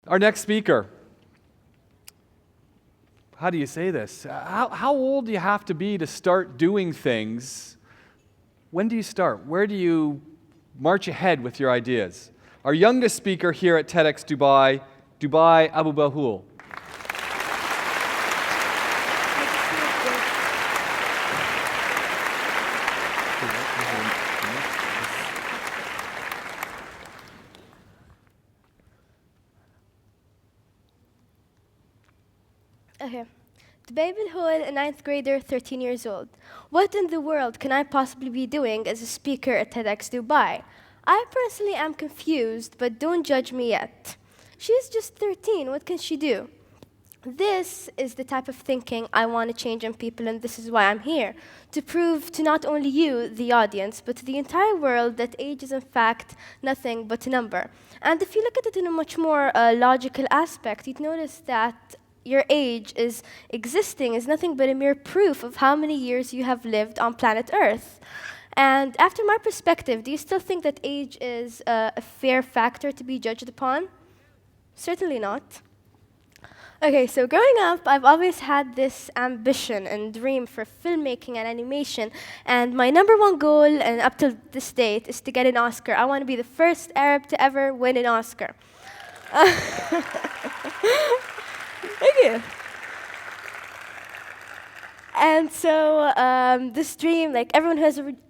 Our next speaker. How do you say this? How old do you have to be to start doing things? When do you start? Where do you march ahead with your ideas? Our youngest speaker here at TEDxDubai, Abulhoul. Okay. Abulhoul, a 9th grader, 13 years old. What in the world can I possibly be doing as a speaker at TEDxDubai? I personally am confused, but don't judge me yet. She's just 13, what can she do? This is the type of thinking I want to change in people, and this is why I'm here. To prove to not only you, the audience, but to the entire world that age is in fact nothing but a number. And if you look at it in a much more logical aspect, you'd notice that your age is nothing but a mere proof of how many years you have lived on planet Earth. And after my perspective, do you still think that age is a fair factor to be judged upon? Certainly not. Okay, so growing up, I've always had this ambition and dream for filmmaking and animation, and my #1 goal, and up to this date, is to get an Oscar. I want to be the first Arab to ever win an Oscar. Thank you. And so this dream, like everyone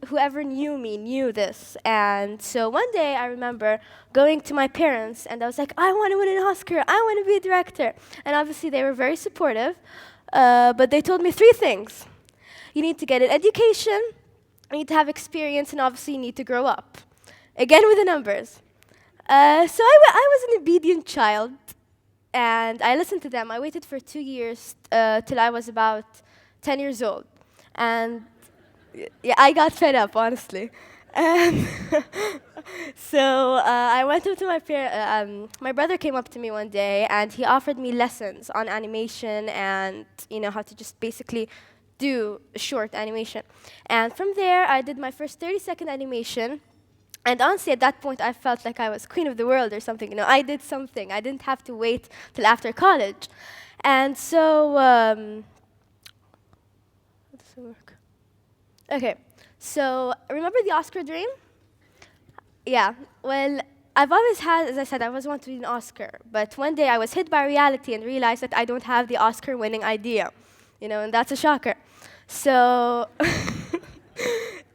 who ever knew me knew this. And so one day I remember going to my parents and I was like, I want to win an Oscar. I want to be a director. And obviously they were very supportive. But they told me 3 things. You need to get an education, you need to have experience, and obviously you need to grow up. Again with the numbers. So I was an obedient child. And I listened to them. I waited for 2 years till I was about 10 years old. And yeah, I got fed up, honestly. And so I went up to my parents. My brother came up to me one day, and he offered me lessons on animation and how to just basically do short animation. And from there, I did my first 30-second animation. And honestly, at that point, I felt like I was queen of the world or something. I did something. I didn't have to wait till after college. And so, how does it work? Okay, so remember the Oscar dream? Yeah, well, I've always had, as I said, I always wanted to win an Oscar. But one day I was hit by reality and realized that I don't have the Oscar-winning idea. And that's a shocker. So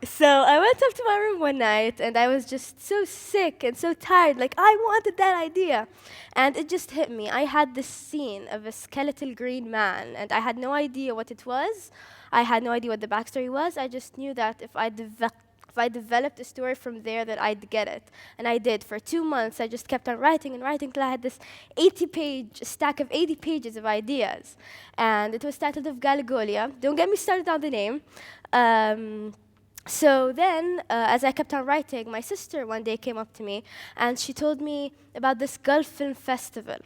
So I went up to my room one night, and I was just so sick and so tired. Like, I wanted that idea. And it just hit me. I had this scene of a skeletal green man, and I had no idea what it was. I had no idea what the backstory was. I just knew that if I developed a story from there, that I'd get it. And I did. For 2 months, I just kept on writing and writing till I had this stack of 80 pages of ideas. And it was titled of Galagolia. Don't get me started on the name. So then, as I kept on writing, my sister one day came up to me, and she told me about this Gulf Film Festival.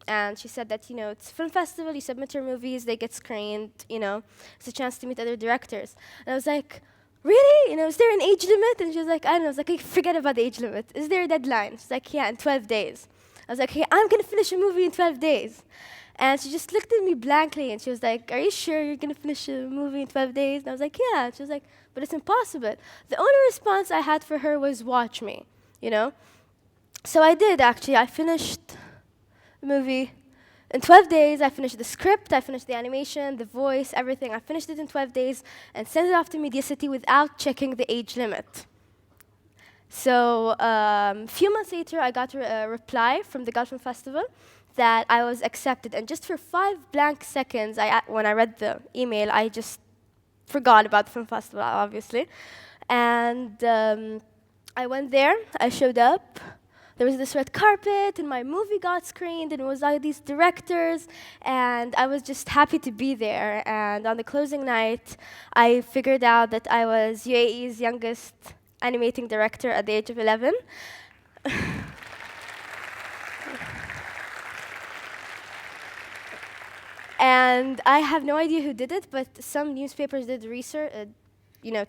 And she said that, it's a film festival, you submit your movies, they get screened, it's a chance to meet other directors. And I was like, really? Is there an age limit? And she was like, I don't know. I was like, forget about the age limit. Is there a deadline? She's like, yeah, in 12 days. I was like, hey, I'm going to finish a movie in 12 days. And she just looked at me blankly, and she was like, are you sure you're going to finish a movie in 12 days? And I was like, yeah. And she was like, but it's impossible. The only response I had for her was, watch me, So I did, actually. I finished the movie in 12 days. I finished the script, I finished the animation, the voice, everything. I finished it in 12 days and sent it off to Media City without checking the age limit. So a few months later, I got a reply from the Gulf Film Festival that I was accepted. And just for 5 blank seconds, when I read the email, I just forgot about the film festival, obviously. And I went there. I showed up. There was this red carpet, and my movie got screened, and it was all these directors, and I was just happy to be there. And on the closing night, I figured out that I was UAE's youngest animating director at the age of 11. And I have no idea who did it, but some newspapers did research,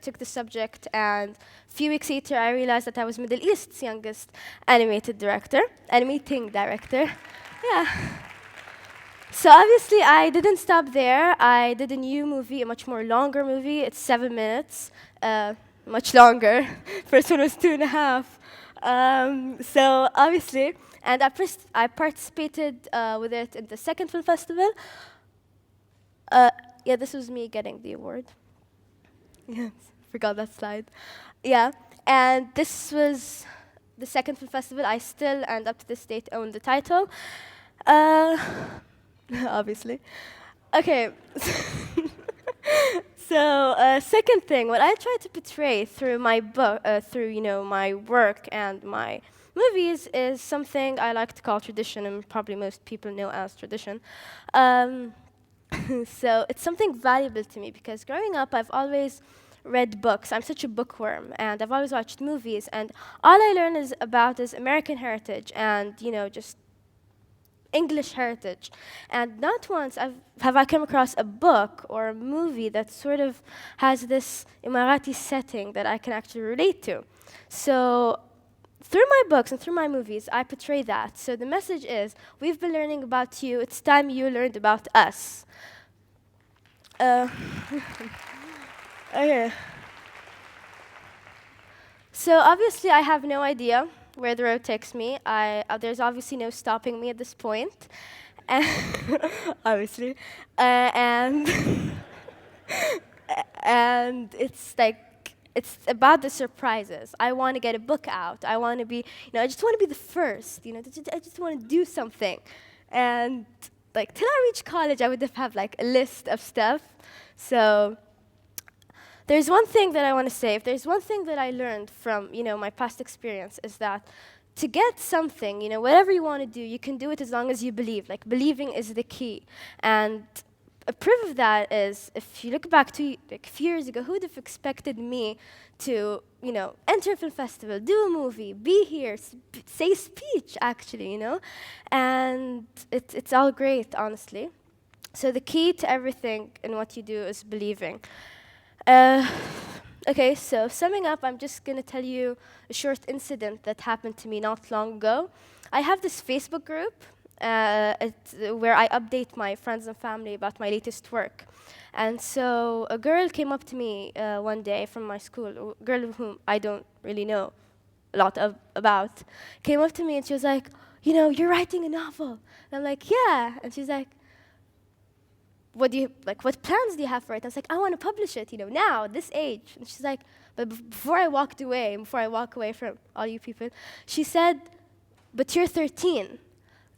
took the subject, and a few weeks later, I realized that I was Middle East's youngest animating director. Yeah. So obviously, I didn't stop there. I did a new movie, a much more longer movie. It's 7 minutes, much longer. First one was 2.5. So obviously, and I participated with it in the second film festival. Yeah, this was me getting the award. Yes, forgot that slide. Yeah, and this was the second film festival. I still, and up to this date, own the title. Obviously. Okay. So, second thing, what I try to portray through my book, my work and my movies, is something I like to call tradition, and probably most people know as tradition. So it's something valuable to me because growing up, I've always read books. I'm such a bookworm, and I've always watched movies, and all I learn is American heritage and just English heritage. And not once have I come across a book or a movie that sort of has this Emirati setting that I can actually relate to. So through my books and through my movies, I portray that. So the message is, we've been learning about you. It's time you learned about us. Okay. So obviously, I have no idea where the road takes me. There's obviously no stopping me at this point. Obviously. And and it's about the surprises. I want to get a book out. I want to be, I just want to be the first. I just want to do something. And till I reach college, I would have a list of stuff. So there's one thing that I want to say. If there's one thing that I learned from, my past experience, is that to get something, whatever you want to do, you can do it as long as you believe. Believing is the key. And a proof of that is, if you look back to a few years ago, who would have expected me to, enter a film festival, do a movie, be here, say a speech, actually, And it's all great, honestly. So the key to everything in what you do is believing. Okay, so summing up, I'm just going to tell you a short incident that happened to me not long ago. I have this Facebook group where I update my friends and family about my latest work. And so a girl came up to me one day from my school, a girl whom I don't really know a lot about, came up to me and she was like, you're writing a novel. And I'm like, yeah. And she's like, what plans do you have for it? I was like, I want to publish it, now, at this age. And she's like, but before I walk away from all you people, she said, but you're 13.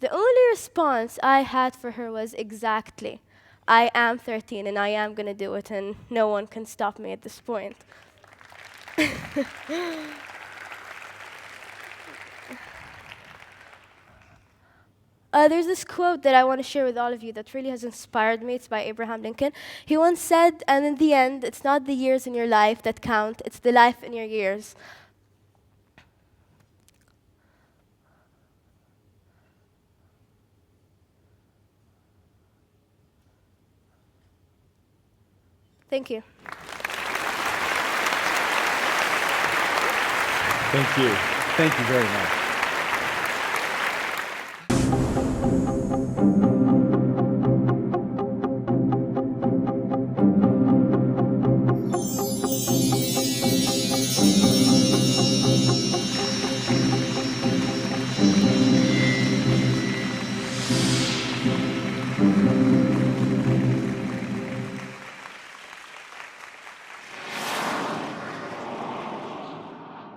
The only response I had for her was, exactly. I am 13, and I am going to do it, and no one can stop me at this point. There's this quote that I want to share with all of you that really has inspired me. It's by Abraham Lincoln. He once said, and in the end, it's not the years in your life that count, it's the life in your years. Thank you. Thank you. Thank you very much.